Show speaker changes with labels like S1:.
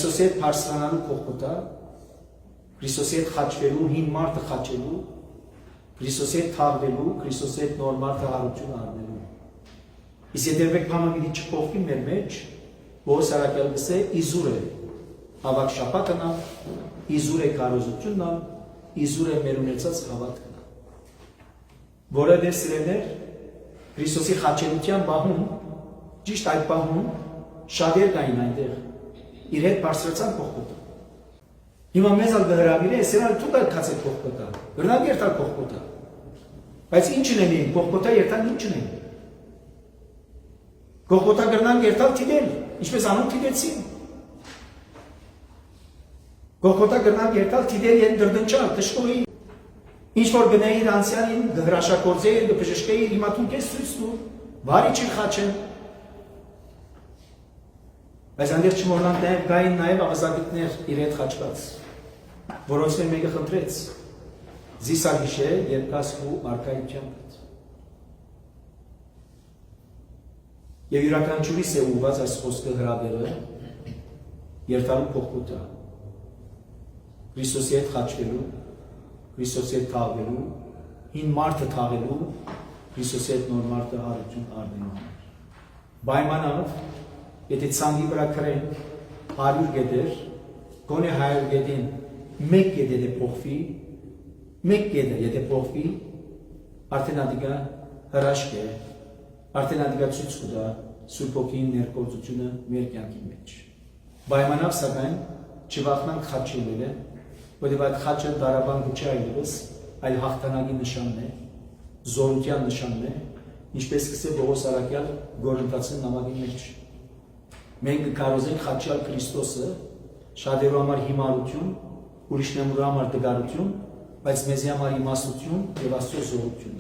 S1: Քրիստոսի հետ բարձրանալու փոխկոտա, Քրիստոսի հետ խաչվելու, հին մարդը խաչելու, Քրիստոսի հետ թաղվելու, Քրիստոսի հետ նոր մարդը հարություն առնելու։ Իսկ եթե երբեք բանը մի չփոխվի մեր մեջ, Պողոս առաքյալը գսե իզուր է ավակ շաբաթն, իզուր է կարոզությունն, իզուր է մեր ունեցած հավատքն։ Որովհետև սիրելիներ, Քրիստոսի խաչելության բահում, ճիշտ այդ բահում շատեր կային այնտեղ, իր հետ բարձրացան փոխկոտը։ Հիմա մեզ ալ գհրավիրե, սրանալ դուք ալ կացեք փոխկոտա, գրնակ երթալ փոխկոտա։ Բայց ինչն են էին, փոխկոտա երթան ինչն են։ Փոխկոտա գրնակ երթալ թիդել, ինչպես անում թիդեցին։ Փոխկոտա գրնակ երթալ թիդել են դրդնչալ, տշկոյի։ Ինչ որ գնային անցյալին, գհրաշակործեին, գպժշկեին, հիմա դու քեզ ցույց տուր, վարի չի խաչեն։ Բայց անդեր չմոռանանք նաև գային նաև ավազագետներ իր հետ խաչված, որոնց մեկը խնդրեց զիսագիշե երկասկու արքայությամբ։ Եվ յուրաքանչյուրիս է ուղղված այս խոսքը հրավերը երթալու փոխկոտա, Քրիստոսի հետ խաչվելու, Քրիստոսի հետ թաղվելու, հին մարդը թաղելու, Քրիստոսի հետ նոր մարդը հարություն առնելու։ Պայմանով, եթե ցանկի վրա քրեն 100 գետեր, գոնե 100 գետին 1 գետ եթե փոխվի, 1 գետը եթե փոխվի, արդեն ադիգա հրաշք է, արդեն ադիգա ցույց կտա Սուրբ Հոգին ներկայությունը մեր կյանքի մեջ։ Պայմանով սակայն չվախնանք խաչելը, որովհետև այդ խաչը դարաբան գուչի այլևս, այլ հաղթանակի նշանն է, զորության նշանն է, ինչպես սկսե Պողոս առաքյալ Գորընթացին նամակի մեջ։ Մենք կարոզենք խաչյալ Քրիստոսը, շատերու համար հիմարություն, ուրիշներու համար դգարություն, բայց մեզի համար իմաստություն եւ Աստծո զորություն։